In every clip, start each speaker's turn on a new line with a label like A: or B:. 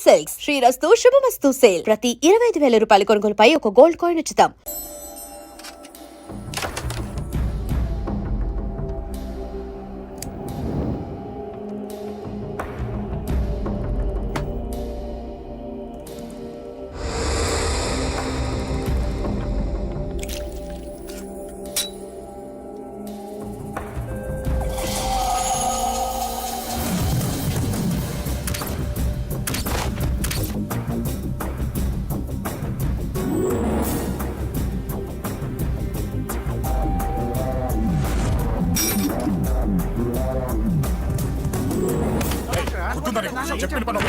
A: Silks శ్రీరస్తు శుభమస్తు sale. ప్రతి 25,000 రూపాయల కొనుగోలుపై ఒక గోల్డ్ కాయిన్ ఉచితం.
B: చెప్పండి పని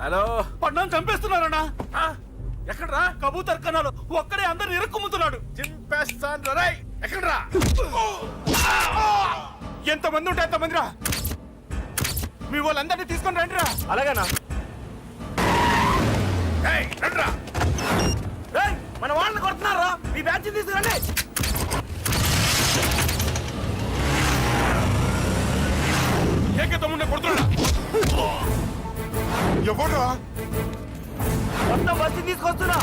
C: హలో
D: పడ్డాను చంపేస్తున్నారన్నా. ఎక్కడ్రా కబూతర్ కన్నాలు ఒక్కడే అందరిని ఇరుక్కుముతున్నాడు.
C: చింపేస్తాను రై. ఎక్కడ్రా?
D: ఎంతమంది ఉంటే అంతమంది రా. మీ వాళ్ళందరినీ తీసుకొని రండిరా.
C: అలాగేనా? రండ్రా.
D: మన వాళ్ళని కొడుతున్నారా? మీ బ్యాచ్ తీసుకురండి. ఏకతమ్ముడిని కొడుతున్నా.
B: ఎవడ్రా?
D: మొత్తం బస్సు తీసుకొస్తున్నా.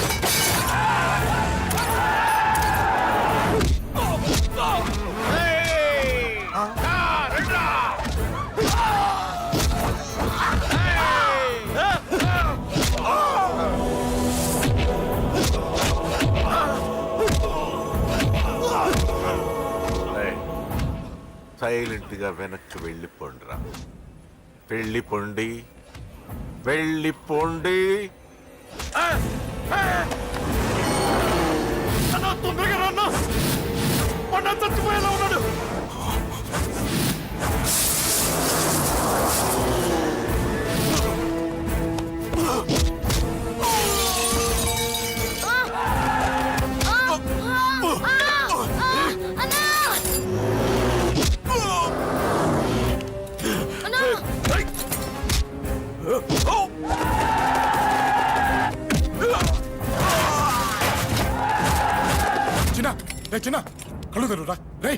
C: సైలెంట్ గా వెనక్కి వెళ్ళిపోండిరా. వెళ్ళిపోండి, వెళ్ళిపోండి.
D: తొందరగా రన్నా. మొన్న చచ్చిపోయేలా ఉన్నాడు.
B: చిన్న కళ్ళు తెరురా రే.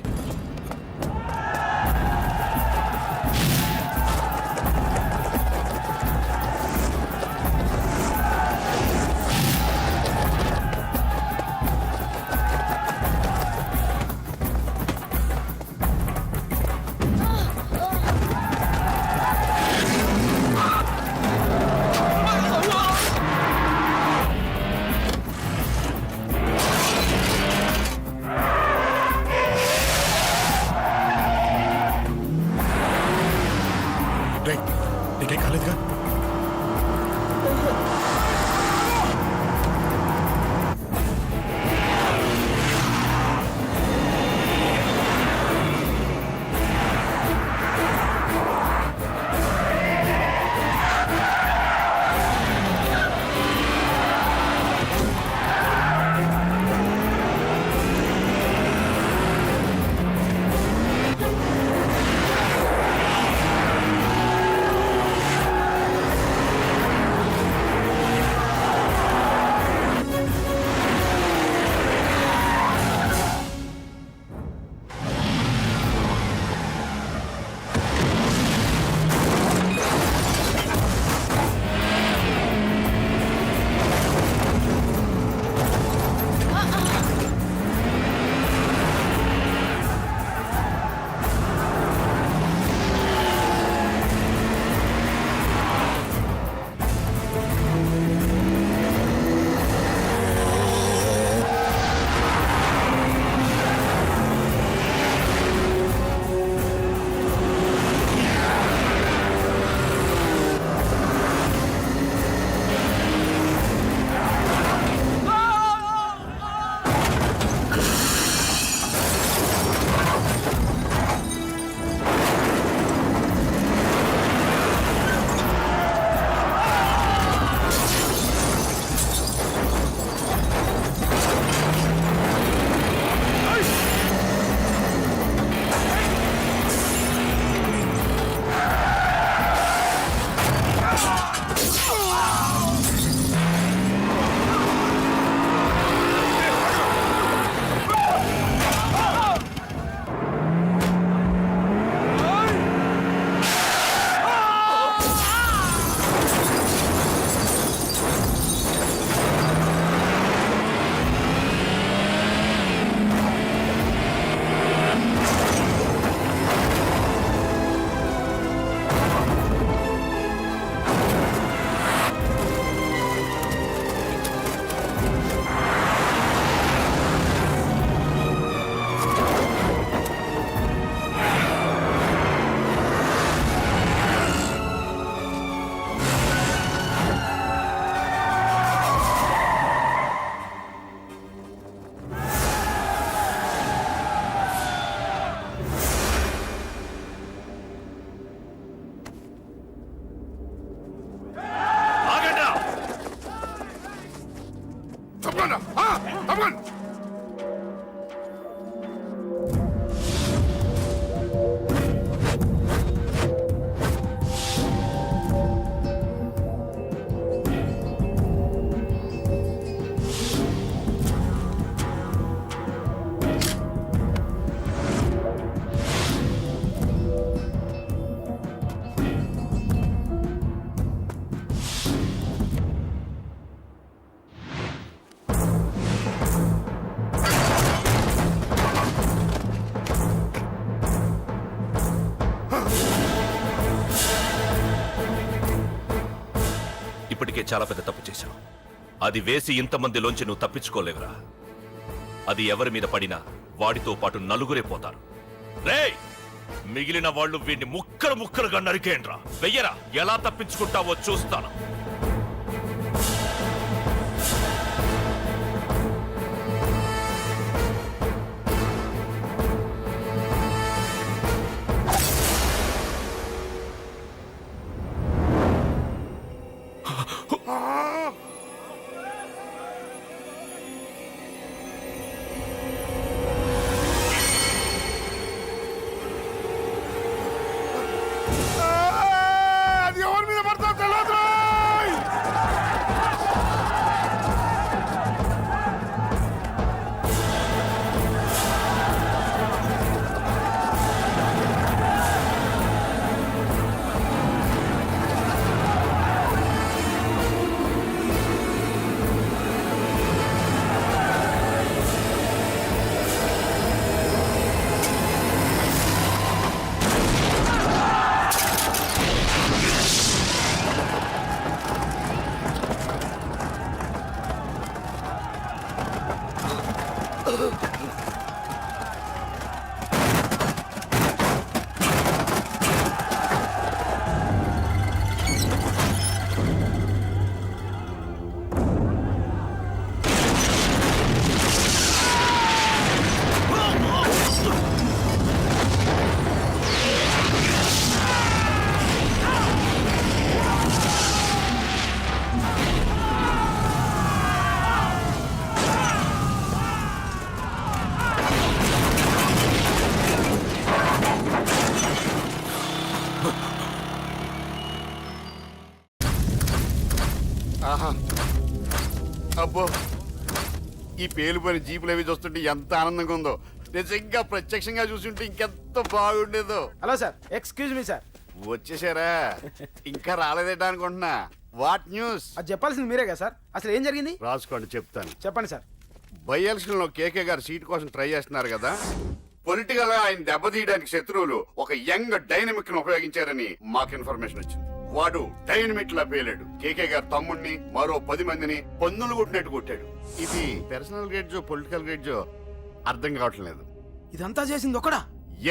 B: నీకేం కాలేదుగా?
E: ఇప్పటికే చాలా పెద్ద తప్పు చేశావు. అది వేసి ఇంతమందిలోంచి నువ్వు తప్పించుకోలేవురా. అది ఎవరి మీద పడినా వాడితో పాటు నలుగురే పోతారు. రేయ్, మిగిలిన వాళ్ళు వీడిని ముక్కలు ముక్కలుగా నరికేయండ్రా. వెయ్యరా, ఎలా తప్పించుకుంటావో చూస్తాను.
C: అది ఎవరి మీద పడతా తెలియదు.
F: ఆహా అబ్బో, ఈ పేలిపోయిన జీపులు అవి చూస్తుంటే ఎంత ఆనందంగా ఉందో. నిజంగా ప్రత్యక్షంగా చూస్తుంటే ఇంకెంత బాగుండేదో.
D: Hello sir, excuse me sir.
F: వచ్చేసారా? ఇంకా రాలేదేటా అనుకుంటున్నా. What news?
D: అది చెప్పాల్సింది మీరే కదా సార్. అసలు ఏం జరిగింది
F: రాసుకోండి, చెప్తాను.
D: చెప్పండి సార్.
F: బై ఎలక్షన్ లో కేకే గారు సీట్ కోసం ట్రై చేస్తున్నారు కదా. పొలిటికల్ గా ఆయన దెబ్బతీయడానికి శత్రువులు ఒక యంగ్ డైనమిక్ ను ఉపయోగించారని మాకు ఇన్ఫర్మేషన్ వచ్చింది. వాడు డైనమిక్ లా పేలాడు. కేకే గారు తమ్ముడిని, మరో 10 మందిని పొన్నులు కొట్టినట్టు కొట్టాడు. ఇది పర్సనల్ గ్రేడ్జో పొలిటికల్ గ్రేడ్జో అర్థం కావట్లేదు.
D: ఇదంతా చేసింది ఒకడా?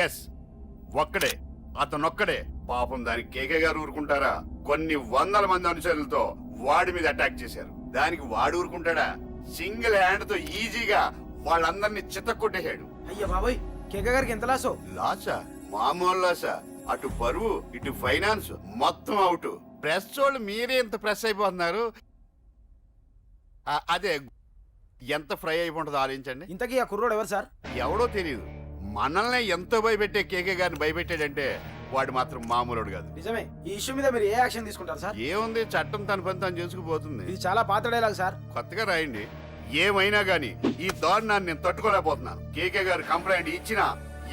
F: ఎస్, ఒక్కడే, అతనొక్కడే. పాపం దానికి కేకే గారు ఊరుకుంటారా? కొన్ని వందల మంది అనుచరులతో వాడి మీద అటాక్ చేశారు. దానికి వాడు ఊరుకుంటాడా? సింగిల్ హ్యాండ్ తో ఈజీగా వాళ్ళందరినీ చితక్కొట్టేశాడు.
D: అయ్యా బాబోయ్, కేక గారికి ఎంత లాసో?
F: లాసా? మామూలు లాసా? అటు పరువు, ఇటు ఫైనాన్స్, మొత్తం అవుట్. ప్రెస్ వాళ్ళు మీరే ఎంత ప్రెస్ అయిపోతున్నారు. అదే ఎంత ఫ్రై అయిపోతుందో ఆలోచించండి.
D: ఇంతకీ ఆ కుర్రోడు ఎవరు సార్?
F: ఎవడో తెలియదు. మనల్ని ఎంతో భయపెట్టే కేకే గారిని భయపెట్టాడంటే వాడు మాత్రం మామూలుడు కాదు.
D: నిజమే. ఈ ఇష్యూ మీద మీరు ఏ యాక్షన్ తీసుకుంటారు సార్?
F: ఏముంది, చట్టం తన పని తను చేసుకుపోతుంది.
D: ఇది చాలా పాత డైలాగ్ సార్.
F: కొత్తగా రాయండి. ఏమైనా గానీ ఈ దారుణాన్ని నేను తట్టుకోలేకపోతున్నాను. కేకే గారు కంప్లైంట్ ఇచ్చినా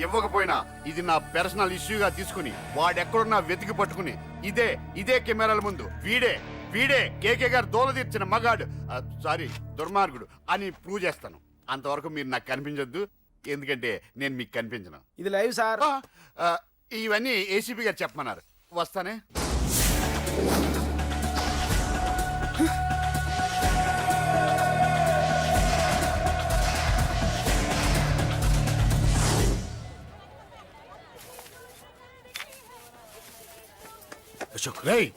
F: ఇవ్వకపోయినా ఇది నా పర్సనల్ ఇష్యూగా తీసుకుని వాడెక్కడున్నా వెతికి పట్టుకుని ఇదే కెమెరాల ముందు వీడే కేకే గారు దోల తీర్చిన మగాడు, సారీ దుర్మార్గుడు అని ప్రూవ్ చేస్తాను. అంతవరకు మీరు నాకు కనిపించొద్దు, ఎందుకంటే నేను మీకు కనిపించను.
D: ఇది లైవ్ సార్.
F: ఇవన్నీ ఏసీపీ గారు చెప్పమన్నారు. వస్తానే.
B: అశోక్, రేయ్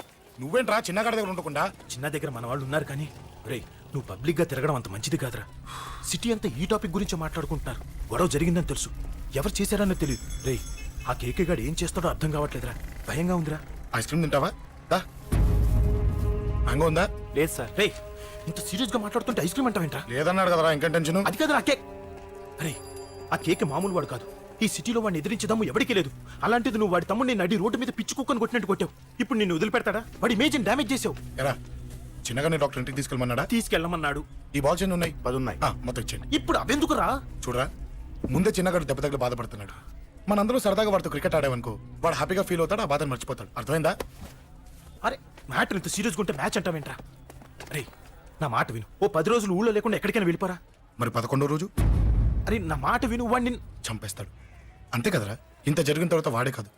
B: నువ్వేంట్రా చిన్నగాడి దగ్గర ఉండకుండా?
G: చిన్న దగ్గర మన వాళ్ళు ఉన్నారు కానీ రే, నువ్వు పబ్లిక్ గా తిరగడం అంత మంచిది కాదురా. సిటీ అంతా ఈ టాపిక్ గురించి మాట్లాడుకుంటున్నారు. గొడవ జరిగిందని తెలుసు, ఎవరు చేశారన్నది తెలియదు. రే, ఆ కేకే గాడు ఏం చేస్తాడో అర్థం కావట్లేదురా. భయంగా ఉందిరా.
B: ఐస్ క్రీమ్ తింటావా? దా. మ్యాంగో ఉందా?
G: లేదు సార్. రే, ఇంత సీరియస్ గా మాట్లాడుతుంటే ఐస్ క్రీమ్ అంటావేంట్రా?
B: లేదన్నాడు కదరా, ఇంకా టెన్షన్.
G: అది కాదురా కేక్. అరే, ఆ కేక్ మామూలు వాడు కాదు. ఈ సిటీలో వాడిని ఎదిరించదమ్ము ఎవరికీ లేదు. అలాంటిది నువ్వు వాడి తమ్ముడిని నడి రోడ్డు మీద పిచ్చి కుక్కను కొట్టినట్టు కొట్టావు. ఇప్పుడు నిన్ను వదిలిపెడతాడా? వాడి ఇమేజ్ డ్యామేజ్ చేసావు.
B: ఎరా చిన్నగానే డాక్టర్ ఇంటికి తీసుకెళ్ళమన్నాడా?
G: తీసుకెళ్ళమన్నాడు.
B: ఈ బాల్స్ ఎన్ని ఉన్నాయి?
G: 10 ఉన్నాయి.
B: మొత్తం ఇచ్చేయండి.
G: ఇప్పుడు అవెందుకురా?
B: చూడరా, ముందే చిన్నగాడు దెబ్బ తగిలి బాధపడుతున్నాడు. మనందరం సరదాగా వాడితో క్రికెట్ ఆడామనుకో, వాడు హ్యాపీగా ఫీల్ అవుతాడు, ఆ బాధను మర్చిపోతాడు. అర్థమైందా?
G: అరే, మ్యాటర్ ఇంత సీరియస్గా ఉంటే మ్యాచ్ అంటావేంట్రా? అరే, నా మాట విను. ఓ 10 రోజులు ఊళ్ళో లేకుండా ఎక్కడికైనా వెళ్ళిపోరా.
B: మరి 11వ రోజు?
G: అరే, నా మాట విను. వాడిని
B: చంపేస్తాడు. అంతే కదరా? ఇంత జరిగిన తర్వాత వాడే కాదు,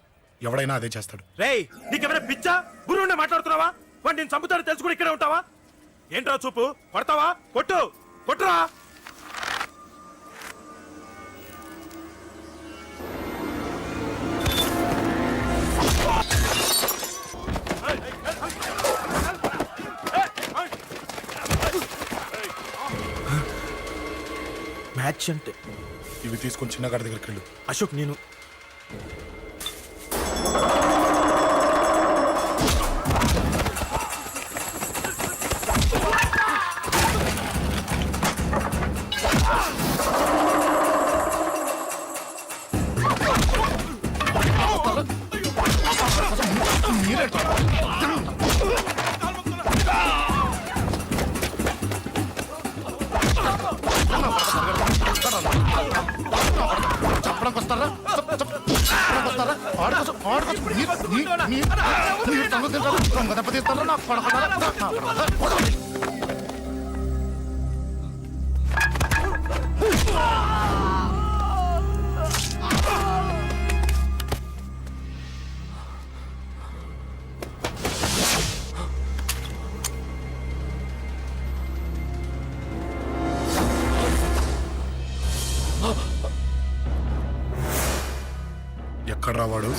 B: ఎవడైనా అదే చేస్తాడు.
G: రేయ్, నీకెవరైనా పిచ్చా గురువునే మాట్లాడుతున్నావా? వాడు నేను చంపుతాను తెలుసు కూడా ఇక్కడే ఉంటావా? ఏంట్రా చూపు? కొడతావా? కొట్టు, కొట్టురా. మ్యాచ్ అంటే
B: ఇవి తీసుకొని చిన్నగాడి దగ్గరికి వెళ్ళు.
G: అశోక్, నేను
B: చెప్పడానికి వస్తారా? చెప్పడానికి వస్తారా? ఆడుకోసం ఆడుకోసం మీరు సంగతి తింటారా? దొంగ దెబ్బ తీస్తారా? నాకు పడకుండా ఎక్కడ రావాడు?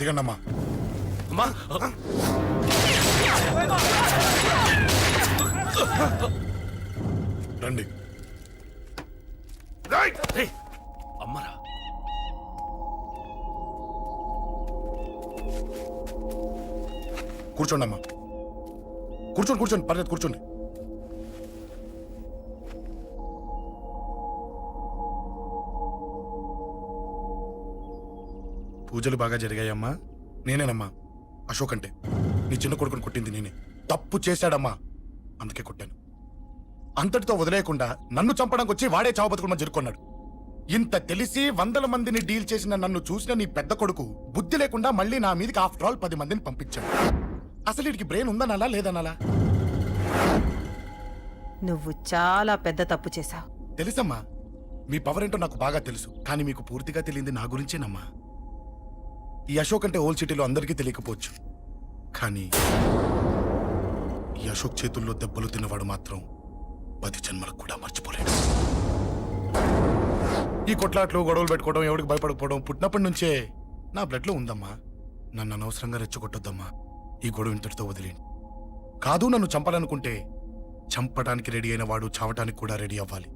B: దిగండమ్మా.
E: అమ్మా,
B: రండి.
E: రేయ్, అమ్మరా.
B: కూర్చోండి అమ్మా. కూర్చోండి కూర్చోండి, పర్లేదు కూర్చోండి. పూజలు బాగా జరిగాయమ్మా? నేనేనమ్మా అశోక్ అంటే. నీ చిన్న కొడుకుని కొట్టింది నేనే. తప్పు చేశాడమ్మా, అందుకే కొట్టాను. అంతటితో వదిలేయకుండా నన్ను చంపడానికి వచ్చి వాడే చావు బతుకుని జరుపుకున్నాడు. ఇంత తెలిసి 100 మందిని డీల్ చేసిన నన్ను చూసిన నీ పెద్ద కొడుకు బుద్ధి లేకుండా మళ్ళీ నా మీదకి ఆఫ్టర్ ఆల్ 10 మందిని పంపించాడు. అసలు వీడికి బ్రెయిన్ ఉందనాలా లేదనాలా?
H: నువ్వు చాలా పెద్ద తప్పు చేశావు.
B: తెలుసమ్మా, మీ పవర్ ఏంటో నాకు బాగా తెలుసు. కానీ మీకు పూర్తిగా తెలియంది నా గురించేనమ్మా. ఈ అశోక్ అంటే ఓల్డ్ సిటీలో అందరికీ తెలియకపోవచ్చు, కానీ ఈ అశోక్ చేతుల్లో దెబ్బలు తిన్నవాడు మాత్రం 10 జన్మలకు కూడా మర్చిపోలేడు. ఈ కొట్లాట్లు గొడవలు పెట్టుకోవడం, ఎవరికి భయపడకపోవడం పుట్టినప్పటి నుంచే నా బ్లడ్ లో ఉందమ్మా. నన్ను అనవసరంగా రెచ్చగొట్టొద్దమ్మా. ఈ గొడవ ఇంతటితో వదిలేండి. కాదు, నన్ను చంపాలనుకుంటే చంపడానికి రెడీ అయిన వాడు చావటానికి కూడా రెడీ అవ్వాలి.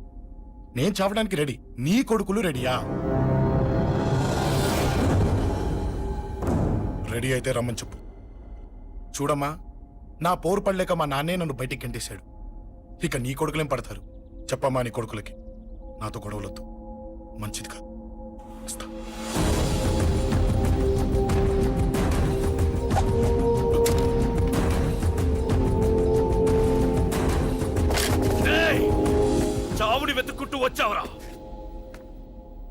B: నేను చావడానికి రెడీ, నీ కొడుకులు రెడీయా? రెడీ అయితే రమ్మని చెప్పు. చూడమ్మా, నా పోరు పడలేక మా నాన్నే నన్ను బయటికి గంటేశాడు. ఇక నీ కొడుకులేం పడతారు? చెప్పమ్మా నీ కొడుకులకి నాతో గొడవలొద్దు, మంచిది కాదు. వస్తా.
E: రేయ్, చావుని వెతుక్కుంటూ వచ్చావురా.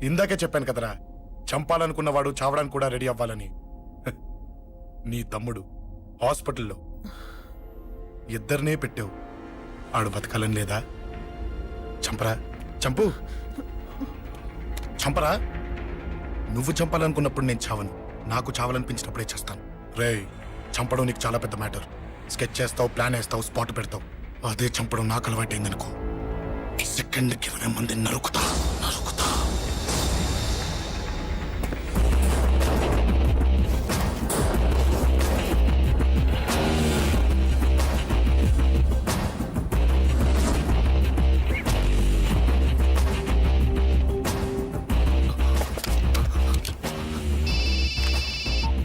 B: ఇందాకే చెప్పాను కదరా, చంపాలనుకున్నవాడు చావడానికి కూడా రెడీ అవ్వాలని. నీ తమ్ముడు హాస్పిటల్లో ఇద్దరినే పెట్టావు. ఆడు బతకాలని లేదా? చంపరా, చంపు, చంపరా. నువ్వు చంపాలనుకున్నప్పుడు నేను చావను, నాకు చావాలనిపించినప్పుడే చేస్తాను. రేయ్, చంపడం నీకు చాలా పెద్ద మ్యాటర్. స్కెచ్ చేస్తావు, ప్లాన్ వేస్తావు, స్పాట్ పెడతావు. అదే చంపడం నాకు అలవాటైంది అనుకో. సెకండ్కి 20 మంది నరుకుతా.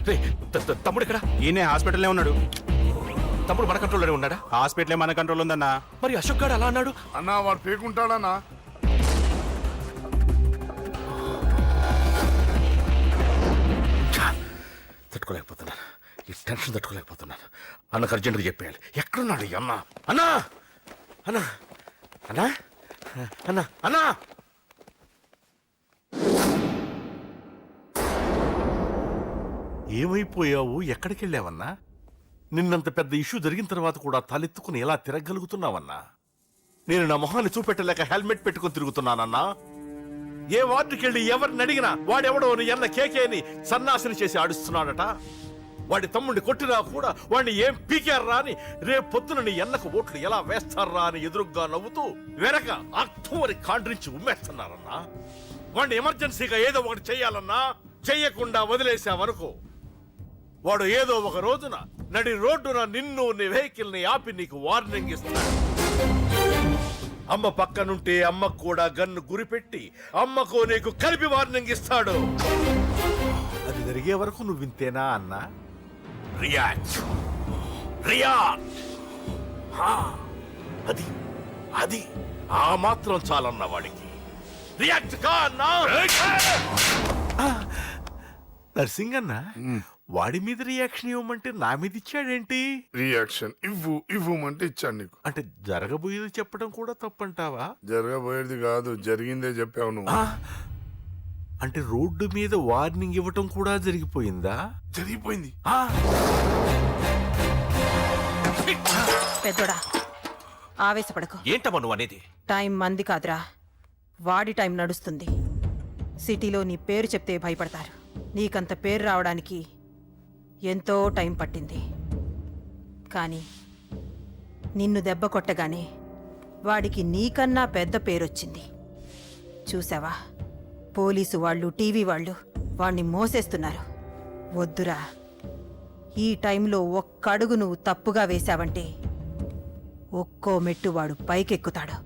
E: రే, తమ్ముడు ఇక్కడ?
D: ఈయనే హాస్పిటల్లో ఉన్నాడు.
E: తమ్ముడు మన కంట్రోల్లోనే ఉన్నాడా?
D: హాస్పిటలే మన కంట్రోల్ ఉందన్నా.
E: మరి అశోక్ గారు అలా అన్నాడు.
C: అన్నా వాడు పేకుంటాడన్నా.
E: తట్టుకోలేకపోతున్నాను, ఈ టెన్షన్ తట్టుకోలేకపోతున్నాను. అన్నకు అర్జెంట్గా చెప్పేయాలి. ఎక్కడున్నాడు ఈ అన్న? అన్నా అన్నా అన్నా అన్నా అన్నా
I: ఏమైపోయావు? ఎక్కడికి వెళ్ళావన్నా? నిన్నంత పెద్ద ఇష్యూ జరిగిన తర్వాత కూడా తలెత్తుకుని ఎలా తిరగలుగుతున్నావన్నా? నేను నా మొహాన్ని చూపెట్టలేక హెల్మెట్ పెట్టుకుని తిరుగుతున్నానన్నా. ఏ వార్డుకి వెళ్ళి ఎవరిని అడిగినా వాడెవడో నీ అన్న కేకేని సన్నాసిని చేసి ఆడిస్తున్నాడట. వాడి తమ్ముడిని కొట్టినా కూడా వాడిని ఏం పీకారా అని రేపు పొద్దున నీ అన్నకు ఓట్లు ఎలా వేస్తారా అని ఎదురుగ్గా నవ్వుతూ వెనక అక్టోబరి కాండ్రించి ఉమ్మేస్తున్నారన్నా. వాడిని ఎమర్జెన్సీగా ఏదో ఒకటి చెయ్యాలన్నా. చెయ్యకుండా వదిలేసావనుకో, వాడు ఏదో ఒక రోజున నడి రోడ్డున నిన్ను నీ వెహికల్ ని ఆపి నీకు వార్నింగ్ ఇస్తాడు. అమ్మ పక్కనుంటే అమ్మకు కూడా గన్ను గురిపెట్టి అమ్మకు నీకు కలిపి వార్నింగ్ ఇస్తాడు. అది జరిగే వరకు నువ్వు వింతేనా అన్నా? React react. అది అది ఆ మాత్రం చాలన్న వాడికి. రియాక్ట్ కా అన్నా. నర్సింగ్ అన్న, వాడి మీద రియాక్షన్ ఇవ్వమంటే నా మీద ఇచ్చాడేంటి?
C: రియాక్షన్ ఇవ్వమంటే ఇచ్చాను నీకు.
I: అంటే జరగబోయేది చెప్పడం కూడా తప్పంటావా?
C: జరగబోయేది కాదు, జరిగిందే చెప్పావు నువ్వు.
I: అంటే రోడ్డు మీద వార్నింగ్ ఇవ్వటం కూడా జరిగిపోయిందా?
C: జరిగిపోయింది.
H: పెద్దోడా, ఆవేశపడకు.
E: ఏంటమ్మా నువ్వు అనేది?
H: టైం మంది కాదురా, వాడి టైం నడుస్తుంది. సిటీలో నీ పేరు చెప్తే భయపడతారు. నీకంత పేరు రావడానికి ఎంతో టైం పట్టింది. కానీ నిన్ను దెబ్బ కొట్టగానే వాడికి నీకన్నా పెద్ద పేరొచ్చింది. చూసావా, పోలీసు వాళ్ళు, టీవీ వాళ్ళు వాణ్ణి మోసేస్తున్నారు. వద్దురా, ఈ టైంలో ఒక్కడుగు నువ్వు తప్పుగా వేశావంటే ఒక్కో మెట్టు వాడు పైకెక్కుతాడు.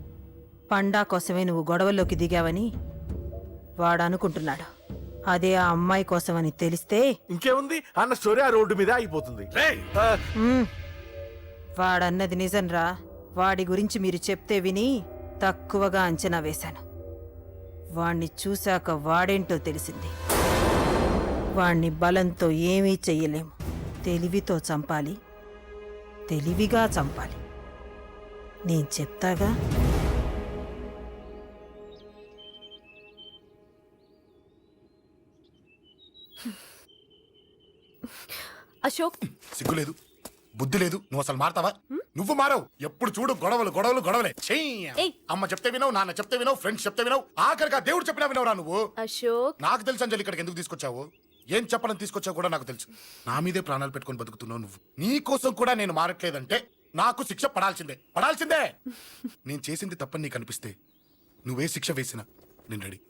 H: పండా కోసమే నువ్వు గొడవల్లోకి దిగావని వాడనుకుంటున్నాడు. అదే ఆ అమ్మాయి కోసమని తెలిస్తే
I: ఇంకేముంది అన్న స్టోరీ ఆ రోడ్డు మీద అయిపోతుంది.
H: వాడన్నది నిజంరా. వాడి గురించి మీరు చెప్తే విని తక్కువగా అంచనా వేశాను. వాణ్ణి చూశాక వాడేంటో తెలిసింది. వాణ్ణి బలంతో ఏమీ చెయ్యలేము. తెలివితో చంపాలి, తెలివిగా చంపాలి. నేను చెప్తాగా.
J: అశోక్,
B: సిగ్గులేదు, బుద్ధి లేదు. నువ్వు అసలు మారతావా? నువ్వు మారవు. ఎప్పుడు చూడు గొడవలు గొడవలు గొడవలే.
J: ఏయ్.
B: అమ్మ చెప్తే వినవు, నాన్న చెప్తే వినవు, ఫ్రెండ్స్ చెప్తే వినవు, ఆఖరిగా దేవుడు చెప్పినా వినవురా నువ్వు.
J: అశోక్,
B: నాకు తెలుసు అంజలి ఇక్కడికి ఎందుకు తీసుకొచ్చావు, ఏం చెప్పాలని తీసుకొచ్చావు కూడా నాకు తెలుసు. నా మీదే ప్రాణాలు పెట్టుకొని బతుకుతున్నావు నువ్వు. నీ కోసం కూడా నేను మారట్లేదంటే నాకు శిక్ష పడాల్సిందే, పడాల్సిందే. నేను చేసింది తప్పని నీకు అనిపిస్తే నువ్వే శిక్ష వేసినా నేను రెడీ.